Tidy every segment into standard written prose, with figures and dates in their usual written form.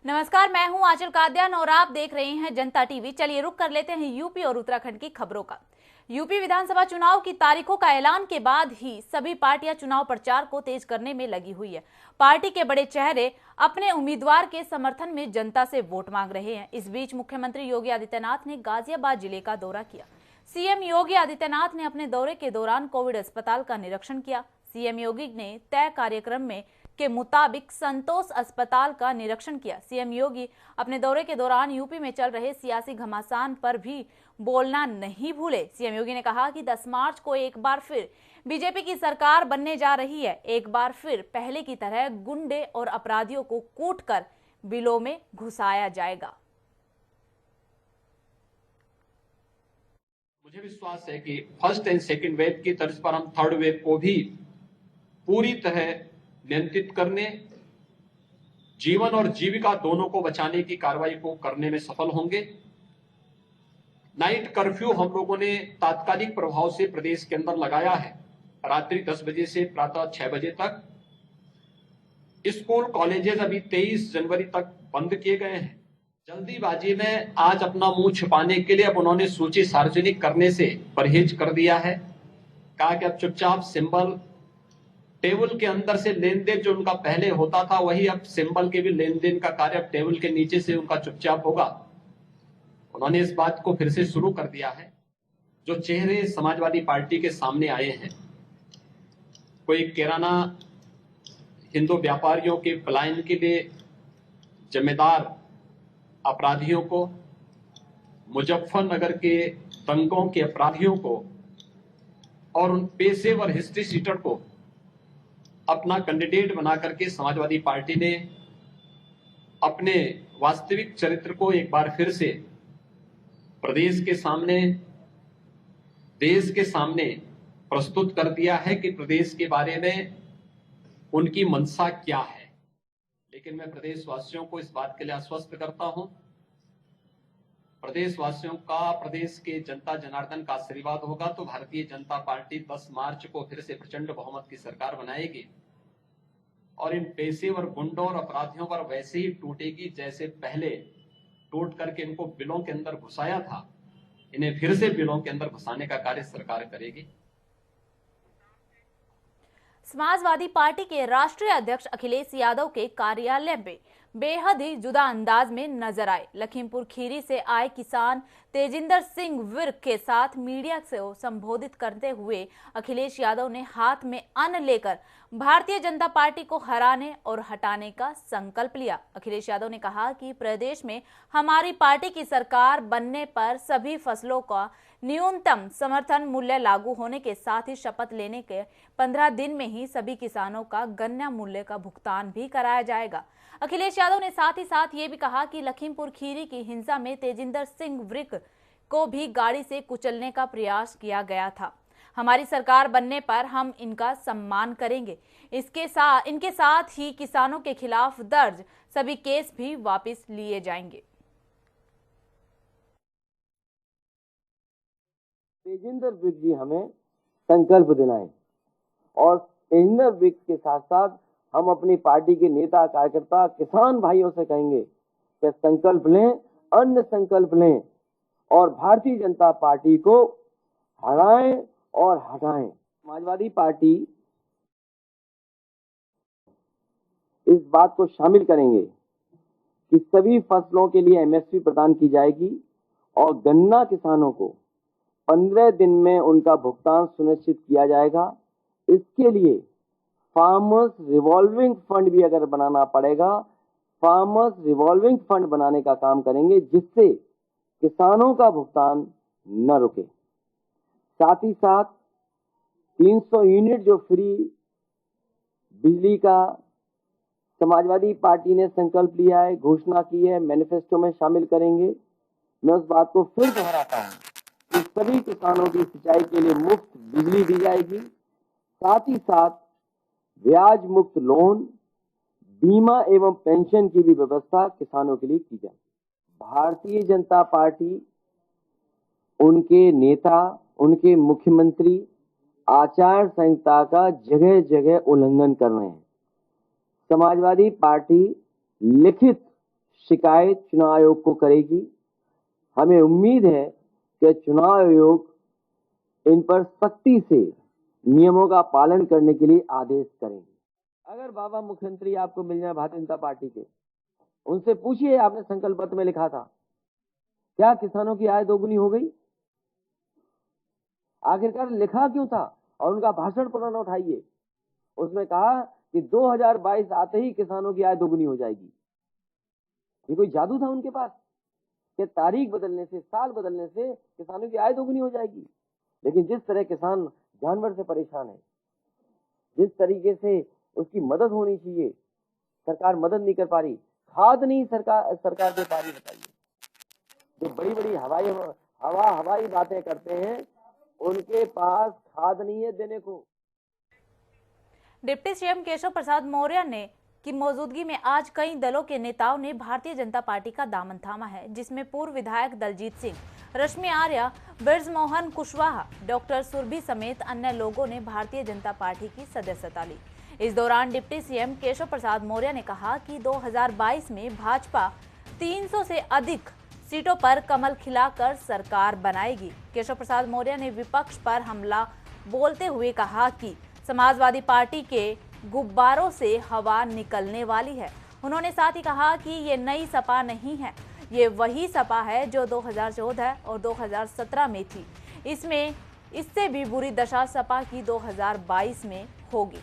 नमस्कार, मैं हूं आंचल काद्यान और आप देख रहे हैं जनता टीवी। चलिए रुक कर लेते हैं यूपी और उत्तराखंड की खबरों का। यूपी विधानसभा चुनाव की तारीखों का ऐलान के बाद ही सभी पार्टियां चुनाव प्रचार को तेज करने में लगी हुई है। पार्टी के बड़े चेहरे अपने उम्मीदवार के समर्थन में जनता से वोट मांग रहे हैं। इस बीच मुख्यमंत्री योगी आदित्यनाथ ने गाजियाबाद जिले का दौरा किया। सीएम योगी आदित्यनाथ ने अपने दौरे के दौरान कोविड अस्पताल का निरीक्षण किया। सीएम योगी ने तय कार्यक्रम में के मुताबिक संतोष अस्पताल का निरीक्षण किया। सीएम योगी अपने दौरे के दौरान यूपी में चल रहे सियासी घमासान पर भी बोलना नहीं भूले। सीएम योगी ने कहा कि 10 मार्च को एक बार फिर बीजेपी की सरकार बनने जा रही है। एक बार फिर पहले की तरह गुंडे और अपराधियों को कूटकर बिलों में घुसाया जाएगा। मुझे विश्वास है कि फर्स्ट एंड सेकंड वेव की तर्ज पर हम थर्ड वेव को भी पूरी तरह नियंत्रित करने, जीवन और जीविका दोनों को बचाने की कार्रवाई को करने में सफल होंगे। नाइट कर्फ्यू हम लोगों ने तात्कालिक प्रभाव से प्रदेश के अंदर लगाया है। रात्रि 10 बजे से प्रातः 6 बजे तक स्कूल कॉलेजेस अभी 23 जनवरी तक बंद किए गए हैं। जल्दीबाजी में आज अपना मुंह छिपाने के लिए अब उन्होंने सूची सार्वजनिक करने से परहेज कर दिया है। कहा कि अब चुपचाप सिंबल टेबल के अंदर से लेन देन जो उनका पहले होता था, वही अब सिंबल के भी लेन देन का कार्य अब टेबल के नीचे से उनका चुपचाप होगा। उन्होंने इस बात को फिर से शुरू कर दिया है। जो चेहरे समाजवादी पार्टी के सामने आए हैं, कोई किराना हिंदू व्यापारियों के पलायन के लिए जिम्मेदार अपराधियों को, मुजफ्फरनगर के दंगों के अपराधियों को और उन पेशेवर हिस्ट्री सीटर को अपना कैंडिडेट बना करके समाजवादी पार्टी ने अपने वास्तविक चरित्र को एक बार फिर से प्रदेश के सामने, देश के सामने प्रस्तुत कर दिया है कि प्रदेश के बारे में उनकी मंशा क्या है। लेकिन मैं प्रदेशवासियों को इस बात के लिए आश्वस्त करता हूं, प्रदेशवासियों का, प्रदेश के जनता जनार्दन का आशीर्वाद होगा तो भारतीय जनता पार्टी 10 मार्च को फिर से प्रचंड बहुमत की सरकार बनाएगी और इन पेशेवर गुंडों और अपराधियों पर वैसे ही टूटेगी जैसे पहले टूट करके इनको बिलों के अंदर घुसाया था। इन्हें फिर से बिलों के अंदर घुसाने का कार्य सरकार करेगी। समाजवादी पार्टी के राष्ट्रीय अध्यक्ष अखिलेश यादव के कार्यालय में बेहद ही जुदा अंदाज में नजर आए। लखीमपुर खीरी से आए किसान तेजिंदर सिंह विर्क के साथ मीडिया से संबोधित करते हुए अखिलेश यादव ने हाथ में अन्न लेकर भारतीय जनता पार्टी को हराने और हटाने का संकल्प लिया। अखिलेश यादव ने कहा कि प्रदेश में हमारी पार्टी की सरकार बनने पर सभी फसलों का न्यूनतम समर्थन मूल्य लागू होने के साथ ही शपथ लेने के 15 दिन में ही सभी किसानों का गन्ना मूल्य का भुगतान भी कराया जाएगा। अखिलेश यादव ने साथ ही साथ ये भी कहा कि लखीमपुर खीरी की हिंसा में तेजिंदर सिंह विर्क को भी गाड़ी से कुचलने का प्रयास किया गया था। हमारी सरकार बनने पर हम इनका सम्मान करेंगे। इनके साथ ही किसानों के खिलाफ दर्ज सभी केस भी वापस लिए जाएंगे। तेजिंदर विर्क जी हमें संकल्प दिलाएं और तेजिंदर विर्क के साथ साथ हम अपनी पार्टी के नेता, कार्यकर्ता, किसान भाइयों से कहेंगे कि संकल्प लें, अन्य संकल्प लें और भारतीय जनता पार्टी को हराएं और हटाएं। समाजवादी पार्टी इस बात को शामिल करेंगे कि सभी फसलों के लिए एमएसपी प्रदान की जाएगी और गन्ना किसानों को 15 दिन में उनका भुगतान सुनिश्चित किया जाएगा। इसके लिए फार्मर्स रिवॉल्विंग फंड भी अगर बनाना पड़ेगा, फार्मर्स रिवॉल्विंग फंड बनाने का काम करेंगे जिससे किसानों का भुगतान न रुके। साथ ही साथ 300 यूनिट जो फ्री बिजली का समाजवादी पार्टी ने संकल्प लिया है, घोषणा की है, मैनिफेस्टो में शामिल करेंगे। मैं उस बात को फिर दोहराता हूं कि सभी किसानों की सिंचाई के लिए मुफ्त बिजली दी जाएगी। साथ ही साथ ब्याज मुक्त लोन, बीमा एवं पेंशन की भी व्यवस्था किसानों के लिए की जाए। भारतीय जनता पार्टी, उनके नेता, उनके मुख्यमंत्री आचार संहिता का जगह जगह उल्लंघन कर रहे हैं। समाजवादी पार्टी लिखित शिकायत चुनाव आयोग को करेगी। हमें उम्मीद है कि चुनाव आयोग इन पर सख्ती से नियमों का पालन करने के लिए आदेश करेंगे। अगर बाबा मुख्यमंत्री आपको मिल जाए भारतीय जनता पार्टी के, उनसे पूछिए, आपने संकल्प पत्र में लिखा था, क्या किसानों की आय दोगुनी हो गई? आखिरकार लिखा क्यों था? और उनका भाषण पुराना उठाइए, उसमें कहा कि 2022 आते ही किसानों की आय दोगुनी हो जाएगी। ये कोई जादू था उनके पास कि तारीख बदलने से, साल बदलने से किसानों की आय दोगुनी हो जाएगी? लेकिन जिस तरह किसान जानवर से परेशान है, जिस तरीके से उसकी मदद होनी चाहिए, सरकार मदद नहीं कर पा रही, खाद नहीं सरकार दे पा रही। बताइए, जो बड़ी बड़ी हवाई बातें करते हैं, उनके पास खाद नहीं है देने को। डिप्टी सीएम केशव प्रसाद मौर्य ने की मौजूदगी में आज कई दलों के नेताओं ने भारतीय जनता पार्टी का दामन थामा है, जिसमें पूर्व विधायक दलजीत सिंह, रश्मि आर्या, बृजमोहन कुशवाहा, डॉक्टर सुरभि समेत अन्य लोगों ने भारतीय जनता पार्टी की सदस्यता ली। इस दौरान डिप्टी सीएम केशव प्रसाद मौर्य ने कहा कि 2022 में भाजपा 300 से अधिक सीटों पर कमल खिलाकर सरकार बनाएगी। केशव प्रसाद मौर्य ने विपक्ष पर हमला बोलते हुए कहा कि समाजवादी पार्टी के गुब्बारों से हवा निकलने वाली है। उन्होंने साथ ही कहा कि ये नई सपा नहीं है, ये वही सपा है जो 2014 और 2017 में थी। इससे भी बुरी दशा सपा की 2022 में होगी।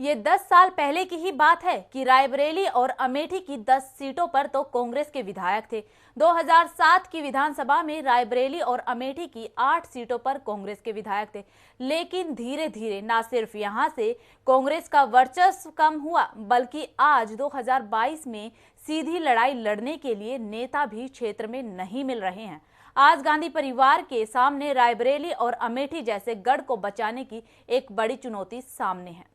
ये 10 साल पहले की ही बात है कि रायबरेली और अमेठी की 10 सीटों पर तो कांग्रेस के विधायक थे। 2007 की विधानसभा में रायबरेली और अमेठी की 8 सीटों पर कांग्रेस के विधायक थे। लेकिन धीरे धीरे न सिर्फ यहां से कांग्रेस का वर्चस्व कम हुआ, बल्कि आज 2022 में सीधी लड़ाई लड़ने के लिए नेता भी क्षेत्र में नहीं मिल रहे हैं। आज गांधी परिवार के सामने रायबरेली और अमेठी जैसे गढ़ को बचाने की एक बड़ी चुनौती सामने है।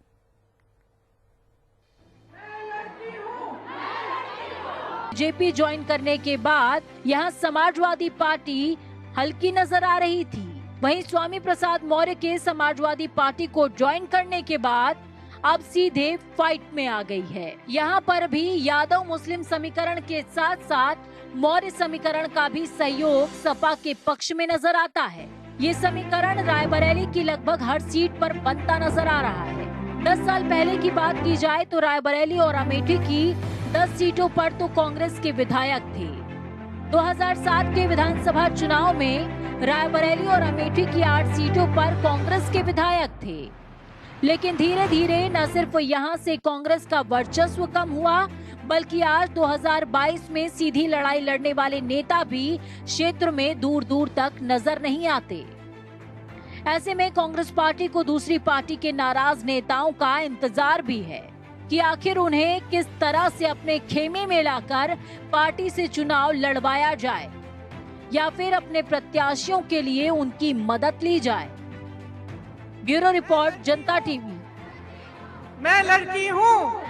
जेपी ज्वाइन करने के बाद यहां समाजवादी पार्टी हल्की नजर आ रही थी। वहीं स्वामी प्रसाद मौर्य के समाजवादी पार्टी को ज्वाइन करने के बाद अब सीधे फाइट में आ गई है। यहां पर भी यादव मुस्लिम समीकरण के साथ साथ मौर्य समीकरण का भी सहयोग सपा के पक्ष में नजर आता है। ये समीकरण रायबरेली की लगभग हर सीट पर बनता नजर आ रहा है। 10 साल पहले की बात की जाए तो रायबरेली और अमेठी की 10 सीटों पर तो कांग्रेस के विधायक थे। 2007 के विधानसभा चुनाव में रायबरेली और अमेठी की 8 सीटों पर कांग्रेस के विधायक थे। लेकिन धीरे धीरे न सिर्फ यहां से कांग्रेस का वर्चस्व कम हुआ, बल्कि आज 2022 में सीधी लड़ाई लड़ने वाले नेता भी क्षेत्र में दूर दूर तक नजर नहीं आते। ऐसे में कांग्रेस पार्टी को दूसरी पार्टी के नाराज नेताओं का इंतजार भी है कि आखिर उन्हें किस तरह से अपने खेमे में लाकर पार्टी से चुनाव लड़वाया जाए या फिर अपने प्रत्याशियों के लिए उनकी मदद ली जाए। ब्यूरो रिपोर्ट, जनता टीवी। मैं लड़की हूँ,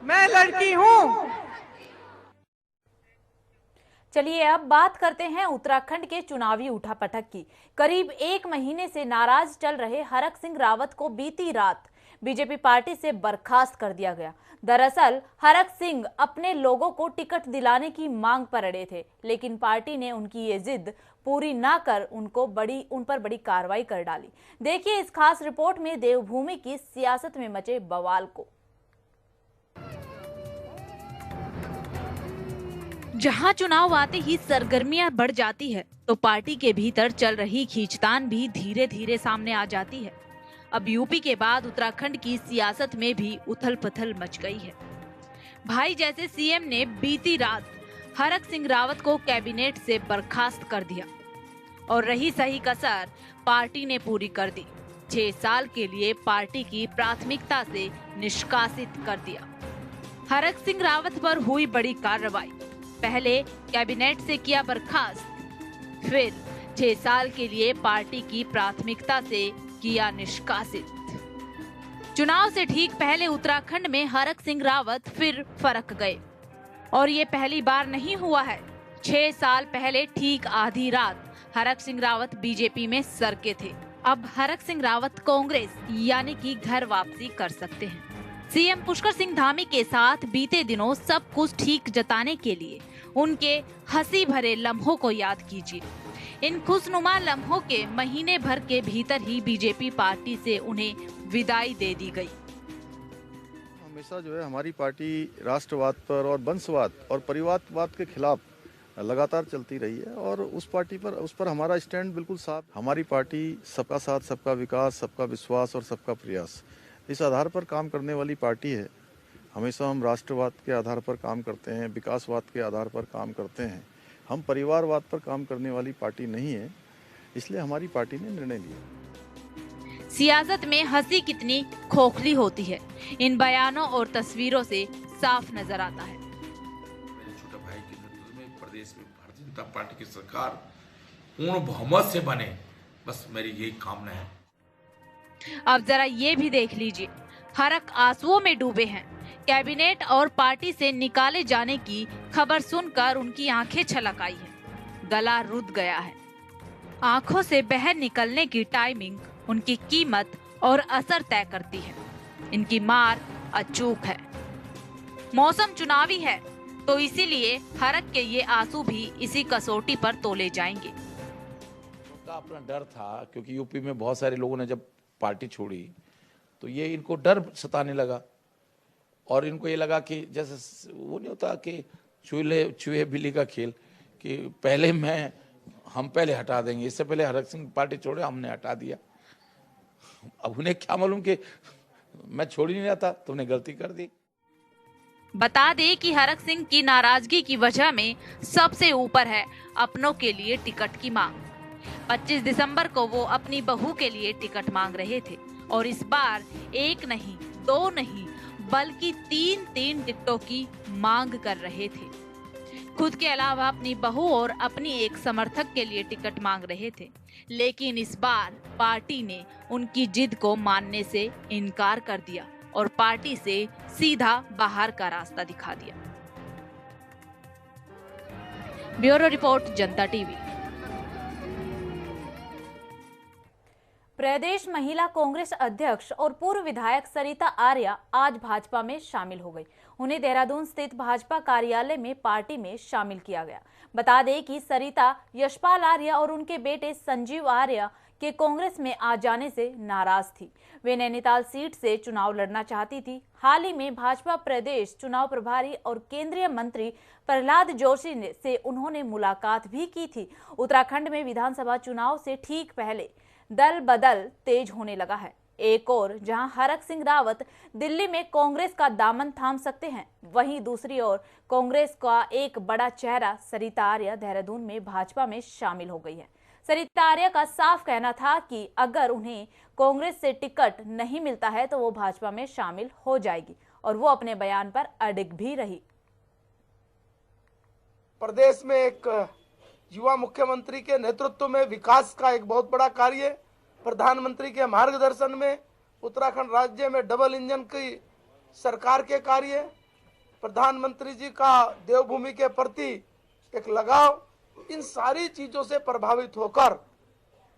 मैं लड़की हूँ। चलिए अब बात करते हैं उत्तराखंड के चुनावी उठापटक की। करीब 1 महीने से नाराज चल रहे हरक सिंह रावत को बीती रात बीजेपी पार्टी से बर्खास्त कर दिया गया। दरअसल हरक सिंह अपने लोगों को टिकट दिलाने की मांग पर अड़े थे, लेकिन पार्टी ने उनकी ये जिद पूरी ना कर उन पर बड़ी कार्रवाई कर डाली। देखिए इस खास रिपोर्ट में देवभूमि की सियासत में मचे बवाल को। जहां चुनाव आते ही सरगर्मियां बढ़ जाती है, तो पार्टी के भीतर चल रही खींचतान भी धीरे धीरे सामने आ जाती है। अब यूपी के बाद उत्तराखंड की सियासत में भी उथल पुथल मच गई है। भाई जैसे सीएम ने बीती रात हरक सिंह रावत को कैबिनेट से बर्खास्त कर दिया और रही सही कसर पार्टी ने पूरी कर दी। 6 साल के लिए पार्टी की प्राथमिकता से निष्कासित कर दिया। हरक सिंह रावत पर हुई बड़ी कार्रवाई। पहले कैबिनेट से किया बर्खास्त, फिर 6 साल के लिए पार्टी की प्राथमिकता से किया निष्कासित। चुनाव से ठीक पहले उत्तराखंड में हरक सिंह रावत फिर फरक गए और ये पहली बार नहीं हुआ है। 6 साल पहले ठीक आधी रात हरक सिंह रावत बीजेपी में सरके थे। अब हरक सिंह रावत कांग्रेस यानी कि घर वापसी कर सकते हैं। सीएम पुष्कर सिंह धामी के साथ बीते दिनों सब कुछ ठीक जताने के लिए उनके हंसी भरे लम्हों को याद कीजिए। इन खुशनुमा लम्हों के महीने भर के भीतर ही बीजेपी पार्टी से उन्हें विदाई दे दी गई। हमेशा जो है हमारी पार्टी राष्ट्रवाद पर और वंशवाद और परिवारवाद के खिलाफ लगातार चलती रही है और उस पर हमारा स्टैंड बिल्कुल साफ। हमारी पार्टी सबका साथ, सबका विकास, सबका विश्वास और सबका प्रयास, इस आधार पर काम करने वाली पार्टी है। हमेशा हम राष्ट्रवाद के आधार पर काम करते हैं, विकासवाद के आधार पर काम करते हैं। हम परिवारवाद पर काम करने वाली पार्टी नहीं है, इसलिए हमारी पार्टी ने निर्णय लिया। सियासत में हंसी कितनी खोखली होती है, इन बयानों और तस्वीरों से साफ नजर आता है। मेरे छोटे भाई के नेतृत्व में प्रदेश में भारतीय जनता पार्टी की सरकार पूर्ण बहुमत से बने, बस मेरी यही कामना है। अब जरा ये भी देख लीजिए, हरक आंसुओं में डूबे हैं। कैबिनेट और पार्टी से निकाले जाने की खबर सुनकर उनकी आंखें छलक आई है, गला रुध गया है। आंखों से बहर निकलने की टाइमिंग उनकी कीमत और असर तय करती है। इनकी मार अचूक है। मौसम चुनावी है तो इसीलिए हरक के ये आंसू भी इसी कसौटी पर तोले जाएंगे। उनका अपना डर था, क्योंकि यूपी में बहुत सारे लोगों ने जब पार्टी छोड़ी तो ये इनको डर सताने लगा और इनको ये लगा कि जैसे वो नहीं होता कि चूहे बिल्ली का खेल, कि पहले हम पहले हटा देंगे। इससे पहले हरक सिंह पार्टी छोड़े, हमने हटा दिया। अब उन्हें क्या मालूम कि मैं छोड़ ही नहीं रहा था, तुमने गलती कर दी। बता दें कि हरक सिंह की नाराजगी की वजह में सबसे ऊपर है अपनों के लिए टिकट की मांग। 25 दिसंबर को वो अपनी बहू के लिए टिकट मांग रहे थे और इस बार एक नहीं, दो नहीं, बल्कि 3 टिकटों की मांग कर रहे थे। खुद के अलावा अपनी बहू और अपनी एक समर्थक के लिए टिकट मांग रहे थे, लेकिन इस बार पार्टी ने उनकी जिद को मानने से इनकार कर दिया और पार्टी से सीधा बाहर का रास्ता दिखा दिया। ब्यूरो रिपोर्ट, जनता टीवी। प्रदेश महिला कांग्रेस अध्यक्ष और पूर्व विधायक सरिता आर्या आज भाजपा में शामिल हो गई। उन्हें देहरादून स्थित भाजपा कार्यालय में पार्टी में शामिल किया गया। बता दें कि सरिता यशपाल आर्या और उनके बेटे संजीव आर्या के कांग्रेस में आ जाने से नाराज थी। वे नैनीताल सीट से चुनाव लड़ना चाहती थी। हाल ही में भाजपा प्रदेश चुनाव प्रभारी और केंद्रीय मंत्री प्रहलाद जोशी से उन्होंने मुलाकात भी की थी। उत्तराखंड में विधानसभा चुनाव से ठीक पहले दल बदल तेज होने लगा है। एक और जहां हरक सिंह रावत दिल्ली में कांग्रेस का दामन थाम सकते हैं, वहीं दूसरी ओर कांग्रेस का एक बड़ा चेहरा सरिता आर्या देहरादून में भाजपा में शामिल हो गई है। सरिता आर्या का साफ कहना था कि अगर उन्हें कांग्रेस से टिकट नहीं मिलता है तो वो भाजपा में शामिल हो जाएगी और वो अपने बयान पर अडिग भी रही। प्रदेश में एक युवा मुख्यमंत्री के नेतृत्व में विकास का एक बहुत बड़ा कार्य, प्रधानमंत्री के मार्गदर्शन में उत्तराखंड राज्य में डबल इंजन की सरकार के कार्य, प्रधानमंत्री जी का देवभूमि के प्रति एक लगाव, इन सारी चीजों से प्रभावित होकर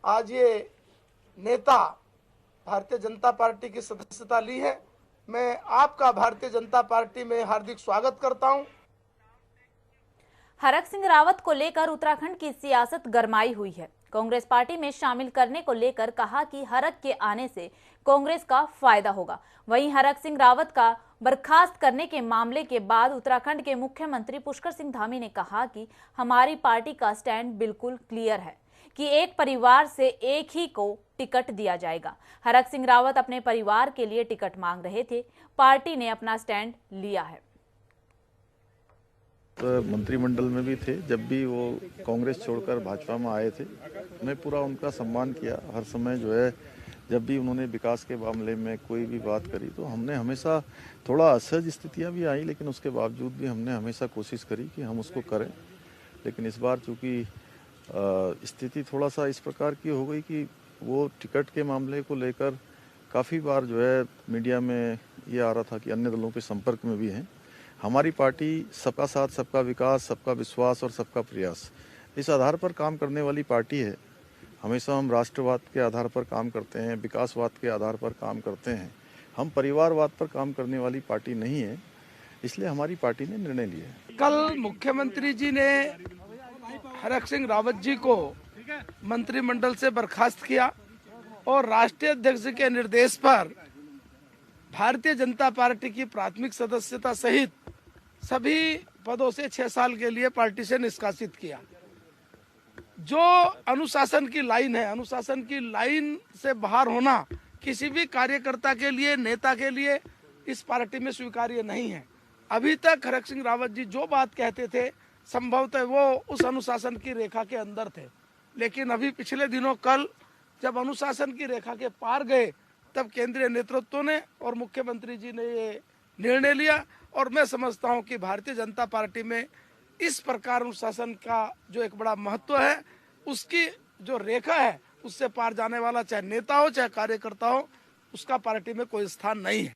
आज ये नेता भारतीय जनता पार्टी की सदस्यता ली है। मैं आपका भारतीय जनता पार्टी में हार्दिक स्वागत करता हूं। हरक सिंह रावत को लेकर उत्तराखंड की सियासत गरमाई हुई है। कांग्रेस पार्टी में शामिल करने को लेकर कहा कि हरक के आने से कांग्रेस का फायदा होगा। वहीं हरक सिंह रावत का बर्खास्त करने के मामले के बाद उत्तराखंड के मुख्यमंत्री पुष्कर सिंह धामी ने कहा कि हमारी पार्टी का स्टैंड बिल्कुल क्लियर है कि एक परिवार से एक ही को टिकट दिया जाएगा। हरक सिंह रावत अपने परिवार के लिए टिकट मांग रहे थे, पार्टी ने अपना स्टैंड लिया है। मंत्रिमंडल में भी थे, जब भी वो कांग्रेस छोड़कर भाजपा में आए थे, मैं पूरा उनका सम्मान किया। हर समय जो है जब भी उन्होंने विकास के मामले में कोई भी बात करी तो हमने हमेशा, थोड़ा असहज स्थितियां भी आई लेकिन उसके बावजूद भी हमने हमेशा कोशिश करी कि हम उसको करें। लेकिन इस बार चूँकि स्थिति थोड़ा सा इस प्रकार की हो गई कि वो टिकट के मामले को लेकर काफ़ी बार जो है मीडिया में ये आ रहा था कि अन्य दलों के संपर्क में भी हैं। हमारी पार्टी सबका साथ, सबका विकास, सबका विश्वास और सबका प्रयास, इस आधार पर काम करने वाली पार्टी है। हमेशा हम राष्ट्रवाद के आधार पर काम करते हैं, विकासवाद के आधार पर काम करते हैं। हम परिवारवाद पर काम करने वाली पार्टी नहीं है, इसलिए हमारी पार्टी ने निर्णय लिया है। कल मुख्यमंत्री जी ने हरक सिंह रावत जी को मंत्रिमंडल से बर्खास्त किया और राष्ट्रीय अध्यक्ष के निर्देश पर भारतीय जनता पार्टी की प्राथमिक सदस्यता सहित सभी पदों से 6 साल के लिए पार्टी से निष्कासित किया। जो अनुशासन की लाइन है, अनुशासन की लाइन से बाहर होना किसी भी कार्यकर्ता के लिए, नेता के लिए इस पार्टी में स्वीकार्य नहीं है। अभी तक हरक सिंह रावत जी जो बात कहते थे संभवतः वो उस अनुशासन की रेखा के अंदर थे, लेकिन अभी पिछले दिनों कल जब अनुशासन की रेखा के पार गए तब केंद्रीय नेतृत्व ने और मुख्यमंत्री जी ने ये निर्णय लिया और मैं समझता हूं कि भारतीय जनता पार्टी में इस प्रकार अनुशासन का जो एक बड़ा महत्व है, उसकी जो रेखा है उससे पार जाने वाला चाहे नेता हो चाहे कार्यकर्ता हो, उसका पार्टी में कोई स्थान नहीं है।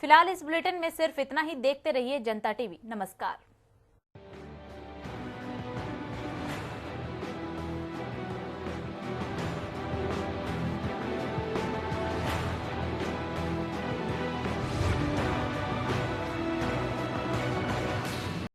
फिलहाल इस बुलेटिन में सिर्फ इतना ही। देखते रहिए जनता टीवी। नमस्कार।